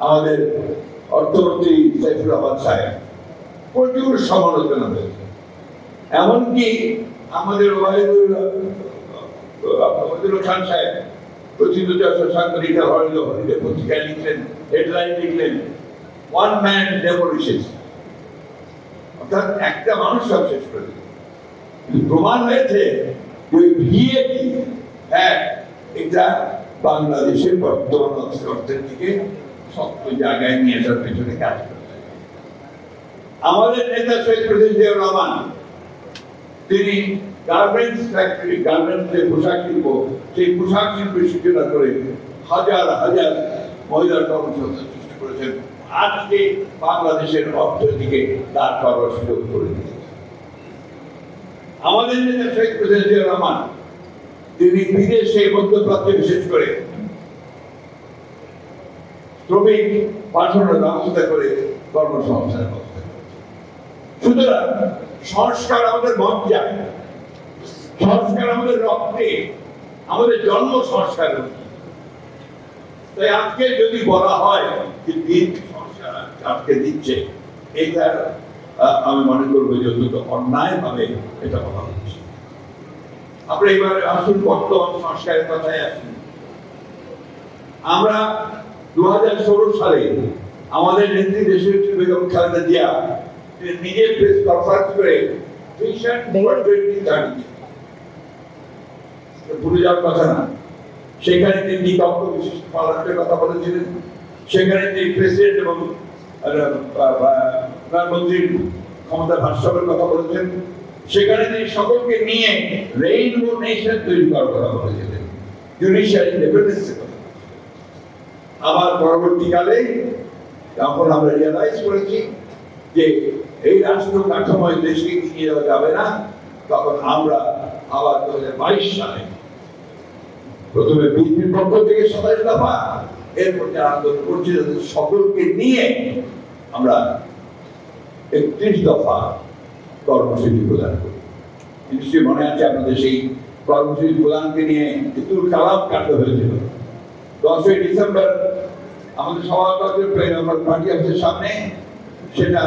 আমাদের অর্থমন্ত্রী সাইফুর রহমান সাহেব প্রচুর সমালোচনা হয়েছে। এমনকি আমাদের ওয়াহিদুল খান সাহেব প্রচিত সাংবাদিকরা হলিডে পত্রিকায় লিখলেন, হেডলাইন লিখলেন, ওয়ান ম্যান ডেমোলিশন, অর্থাৎ একটা মানুষ সব শেষ করে দিল। প্রমাণ হয়েছে যে ভিএটি এটা বাংলাদেশের বর্তমান অর্থনীতিকে শক্ত জায়গায় নিয়ে আসার পেছনে কাজ করছে। আমাদের নেতা শহীদ প্রেসিডেন্ট জিয়াউর রহমান, তিনি গার্মেন্টস ফ্যাক্টরি, গার্মেন্টস যে পোশাক শিল্প, সেই পোশাক শিল্পের সূচনা করে হাজার হাজার মহিলার কর্মসংস্থান সৃষ্টি করেছেন। আজকে বাংলাদেশের অর্থনীতিকে দাঁড় করার সুযোগ করে দিয়েছে। আমাদের নেতা শহীদ প্রেসিডেন্ট জিয়াউর রহমান, তিনি বিদেশে মধ্যপ্রাচ্যে বিশেষ করে শ্রমিক পাঠানোর ব্যবস্থা করে কর্মসংস্থানের ব্যবস্থা করেছে। সুতরাং সংস্কার আমাদের মজ্জায়, সংস্কার আমাদের রক্তে, আমাদের জন্ম সংস্কার। তাই আজকে যদি বলা হয় যে বিএনপি সংস্কার আজকে দিচ্ছে, এটা আমি মনে করবো যে অত্যন্ত অন্যায় ভাবে এটা বলা হচ্ছে। আমরা এবারে আসুন বর্তমান সংস্কারের কথায় আসুন। আমরা 2016 সালে আমাদের নেত্রী দেশের বেগম খালেদা জিয়া নিজে প্রেস কনফারেন্স করে ভিশন ফর 2030 ভুলে যাওয়ার কথা না। সেখানে তিনি কক্ষ বিশিষ্ট পার্লামেন্টের কথা বলেছিলেন, সেখানে তিনি প্রেসিডেন্ট এবং প্রধানমন্ত্রীর ক্ষমতা ভারসাম্যের কথা বলেছেন, সেখানে তিনি সকলকে নিয়ে রেইনবো নেশন তৈরি করার কথা বলেছিলেন, জুডিশিয়াল ইন্ডিপেন্ডেন্সের কথা। আবার পরবর্তীকালে যখন আমরা রিয়ালাইজ করেছি যে এই রাষ্ট্র কাঠামোয় দেশকে নিয়ে যাওয়া যাবে না, তখন আমরা আবার 2022 সালে প্রথমে বিএনপির পক্ষ থেকে 27 দফা, এরপর যারা আন্দোলন করছি সকলকে নিয়ে আমরা 31 দফা কর্মসূচি প্রদান করি। নিশ্চয়ই মনে আছে আপনাদের সেই কর্মসূচি প্রদানকে নিয়ে তুল কালাম কাণ্ড হয়েছিল। 10ই ডিসেম্বর আমাদের সভাপতির পার্টি অফিসের সামনে, সেটা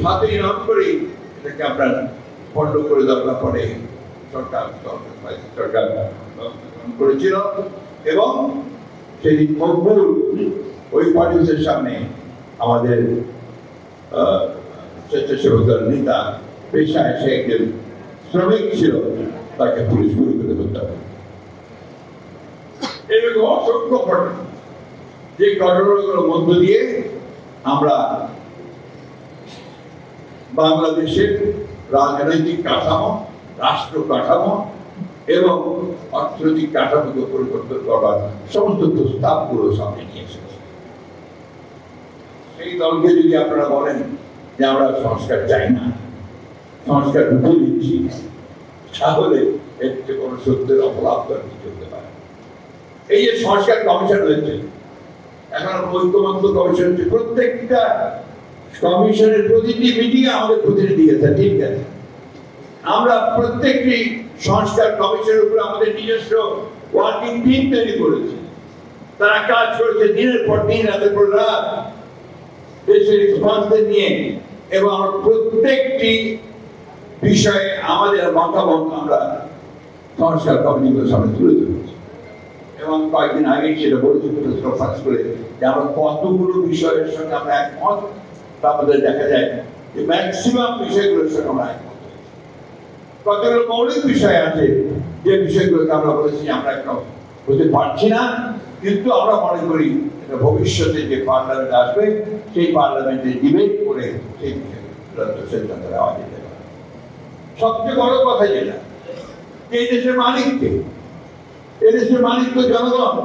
7ই নভেম্বরই এটাকে আপনার বন্ধ করে দরকার পড়ে সরকার করেছিল। এবং সেদিন মকবুল ওই পার্টি অফিসের সামনে আমাদের স্বেচ্ছাসেবক দল নেতা পেশায় সে একজন শ্রমিক ছিল, তাকে পুলিশ গুলি করে হত্যা করে। এরকম অসংখ্য ঘটনা, যে ঘটনাগুলোর মধ্য দিয়ে আমরা বাংলাদেশের রাজনৈতিক কাঠামো, রাষ্ট্র কাঠামো এবং অর্থনৈতিক কাঠামোকে পরিবর্তন করবার সমস্ত প্রস্তাবগুলো সামনে নিয়ে এসেছে। সেই দলকে যদি আপনারা বলেন যে আমরা সংস্কার চাই না, সংস্কার ঢুকে দিচ্ছি, তাহলে এর যে কোনো সত্যের অপলাপ কিছু হতে পারে। এই যে সংস্কার কমিশন হয়েছে, এখন ঐক্যমত্য কমিশন হচ্ছে, প্রত্যেকটা কমিশনের প্রতিটি মিটিংয়ে আমাদের প্রতিনিধি আছে, ঠিক আছে। আমরা প্রত্যেকটি সংস্কার কমিশনের উপরে আমাদের নিজস্ব ওয়ার্কিং টিম তৈরি করেছি। তারা কাজ করেছে দিনের পর দিন, রাতের পর রাত, দেশের এক্সপার্টদের নিয়ে, এবং প্রত্যেকটি বিষয়ে আমাদের মতামত আমরা সংস্কার কমিটিগুলোর সামনে তুলে ধরেছি। এবং কয়েকদিন আগেই সেটা বলেছি কনফারেন্স করে যে আমরা কতগুলো বিষয়ের সঙ্গে আমরা একমত, আমাদের দেখা যায় যে ম্যাক্সিমাম বিষয়গুলোর সঙ্গে আমরা একমত। কতগুলো মৌলিক বিষয় আছে যে বিষয়গুলোকে আমরা বলেছি আমরা একমত হতে পারছি না, কিন্তু আমরা মনে করি এটা ভবিষ্যতে যে পার্লামেন্ট আসবে সেই পার্লামেন্টে ডিবেট করে সেই বিষয়গুলো সিদ্ধান্ত নেওয়া যেতে পারে। সবচেয়ে বড় কথা যেটা, এই দেশের মালিককে, এই দেশের মালিক তো জনগণ।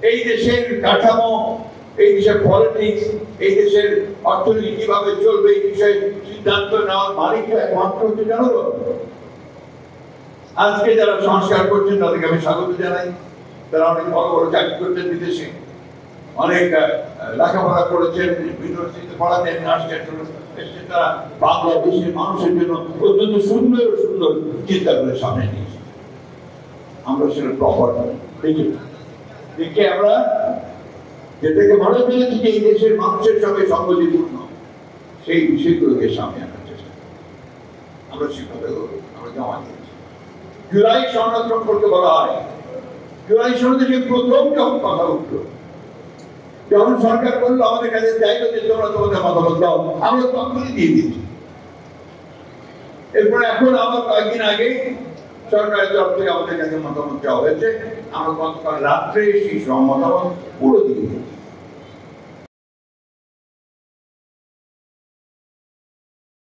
এই দেশের কাঠামো, এই দেশের পলিটিক্স, এই দেশের অর্থনীতি কিভাবে চলবে, এই বিষয়ে সিদ্ধান্ত নেওয়ার মালিক একমাত্র হচ্ছে জনগণ। আজকে যারা সংস্কার করছেন তাদেরকে আমি স্বাগত জানাই। তারা অনেক বড় বড় চাকরি করছেন বিদেশে, অনেক লেখাপড়া করেছেন, ইউনিভার্সিটিতে পড়াতেন, আসছেন, তারা বাংলাদেশের মানুষের জন্য অত্যন্ত সুন্দর সুন্দর চিন্তা করে সামনে নিয়েছে। আমরা সেটা প্রপার দেখে আমরা যেটাকে মনে করেছি যে এই দেশের মানুষের সঙ্গে সঙ্গতিপূর্ণ, সেই বিষয়গুলোকে সামনে আনার চেষ্টা করি। আমরা শিক্ষাগুলো আমরা জমা দিয়েছি। জুলাই সনদ সম্পর্কে বলা হয়, জুলাই সনদে যে প্রথম যখন কথা উঠলো, যখন সরকার বললো আমাদের কাছে চাইলো যে তোমরা তোমাদের মতামত দাও, আমরা তখনই দিয়ে দিয়েছি। এরপর এখন আবার কয়েকদিন আগে সরকারের তরফ থেকে আমাদের কাছে মতামত চাওয়া হয়েছে, আমরা গতকাল রাত্রে সেই মতামত পুরো দিয়ে দিয়েছি।